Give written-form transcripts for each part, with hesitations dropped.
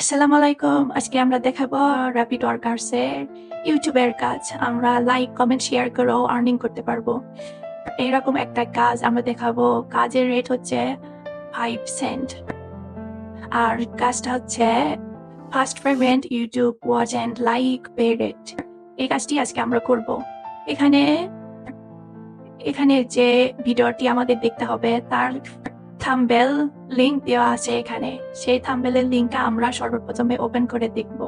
আসসালামু আলাইকুম। আজকে আমরা দেখাবো র্যাপিড ওয়ার্কার্সের ইউটিউবের কাজ। আমরা লাইক, কমেন্ট, শেয়ার করেও আর্নিং করতে পারবো। এরকম একটা কাজ আমরা দেখাবো। কাজের রেট হচ্ছে 5 সেন্ট। আর কাজটা হচ্ছে first payment, YouTube watch and like pay rate. এই কাজটি আজকে আমরা করব। এখানে যে ভিডিওটি আমাদের দেখতে হবে তার থাম্বনেল লিংক দেওয়া আছে এখানে। সেই থাম্বনেলের লিংকটা আমরা সর্বপ্রথমে ওপেন করে দেখব।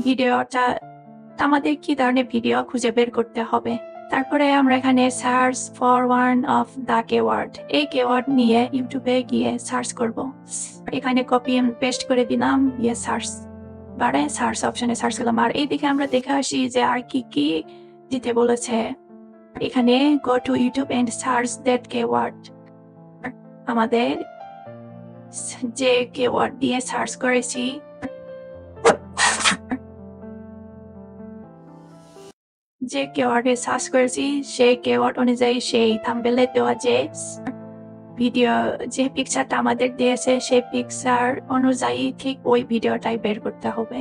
ভিডিওটা আমাদের কি ধরনের ভিডিও খুঁজে বের করতে হবে। তারপরে আমরা এখানে search for one of the keyword, এই কিওয়ার্ড নিয়ে ইউটিউবে গিয়ে সার্চ করব। এখানে কপি এন্ড পেস্ট করে দিলাম, সার্চ বারে সার্চ অপশনে সার্চ করলাম। আর এইদিকে আমরা দেখে আসি যে আর কি কি দিতে বলেছে। এখানে go to YouTube and search that keyword. আমাদের যে কিওয়ার্ড দিয়ে সার্চ করেছি সেই কিওয়ার্ড অনুযায়ী সেই থাম্বনেলে দেওয়া যে ভিডিও, যে পিকচারটা আমাদের দিয়েছে সেই পিকচার অনুযায়ী ঠিক ওই ভিডিওটাই বের করতে হবে।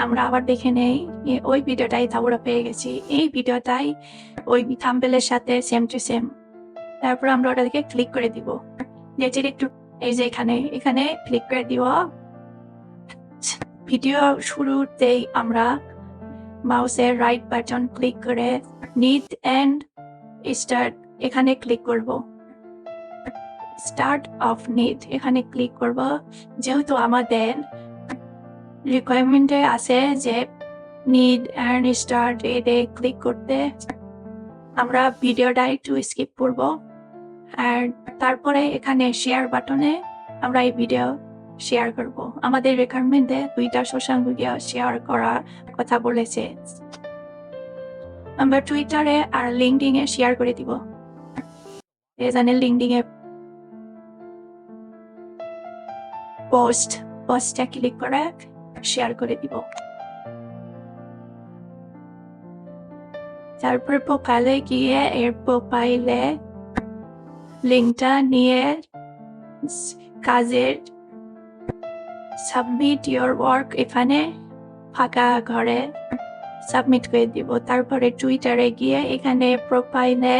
আমরা আবার দেখে নেই, ওই ভিডিওটাই আমরা পেয়ে গেছি। এই ভিডিওটাই ওই থাম্বনেলের সাথে সেম টু সেম। তারপর আমরা ওটাকে ক্লিক করে দিব। যেটির একটু এই যে এখানে ক্লিক করে দিব। ভিডিও শুরুতেই আমরা মাউসের রাইট বাটন ক্লিক করে নিড এন্ড স্টার্ট এখানে ক্লিক করব। স্টার্ট অফ নিড এখানে ক্লিক করব। যেহেতু আমাদের রিকোয়ারমেন্টে আছে যে নিড এন্ড স্টার্ট, এতে ক্লিক করতে আমরা ভিডিওটা একটু স্কিপ করব। আর তারপরে এখানে শেয়ার বাটনে আমরা এই ভিডিও শেয়ার করব। আমাদের রিকোয়ারমেন্টে 2টা সোশ্যাল মিডিয়া শেয়ার করার কথা বলেছে। আমরা টুইটারে আর লিঙ্কডিন এ শেয়ার করে দিব। এখানে লিঙ্কডিন এ পোস্টটা ক্লিক করে শেয়ার করে দিব। তারপর প্রোফাইলে গিয়ে এর প্রোফাইলে লিঙ্কটা নিয়ে কাজের সাবমিট ইয়োর ওয়ার্ক এখানে ফাঁকা ঘরে সাবমিট করে দিব। তারপরে টুইটারে গিয়ে এখানে প্রোফাইলে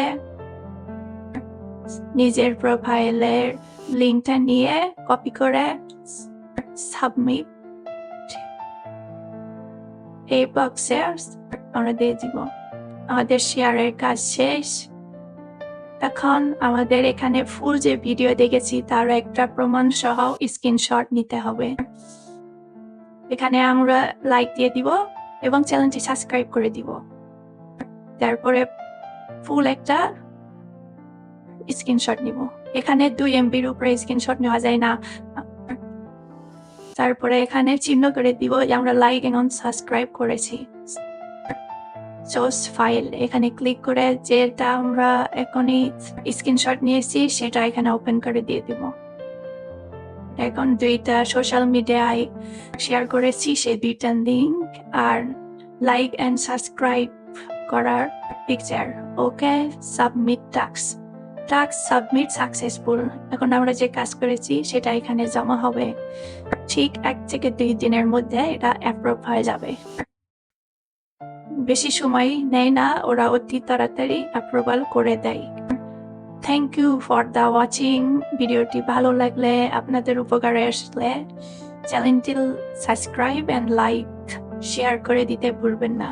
নিজের প্রোফাইলের লিঙ্কটা নিয়ে কপি করে সাবমিট এই বক্সে আমরা দিয়ে দিব। আমাদের শেয়ারের কাজ শেষ। এখন আমাদের এখানে ফুল যে ভিডিও দেখেছি তার একটা প্রমাণ সহ স্ক্রিনশট নিতে হবে। এখানে আমরা লাইক দিয়ে দিব এবং চ্যানেলটি সাবস্ক্রাইব করে দিব। তারপরে ফুল একটা স্ক্রিনশট নিব। এখানে 2 MBর উপরে স্ক্রিনশট নেওয়া যায় না। তারপরে এখানে চিহ্ন করে দিব যে আমরা লাইক এবং সাবস্ক্রাইব করেছি। সোর্স ফাইল এখানে ক্লিক করে যেটা আমরা এখনই স্ক্রিনশট নিয়েছি সেটা এখানে ওপেন করে দিয়ে দিব। এখন 2টা সোশ্যাল মিডিয়ায় শেয়ার করেছি সেই 2টা লিঙ্ক আর লাইক এন্ড সাবস্ক্রাইব করার picture. Okay, submit task submit successful. এখন আমরা যে কাজ করেছি সেটা এখানে জমা হবে। ঠিক 1 থেকে 2 দিনের মধ্যে এটা অ্যাপ্রুভ হয়ে যাবে। বেশি সময় নেয় না, ওরা অতি তাড়াতাড়ি অ্যাপ্রুভাল করে দেয়। Thank you for the watching. ভিডিওটি ভালো লাগলে, আপনাদের উপকারে আসলে চ্যানেলটি সাবস্ক্রাইব এন্ড লাইক শেয়ার করে দিতে ভুলবেন না।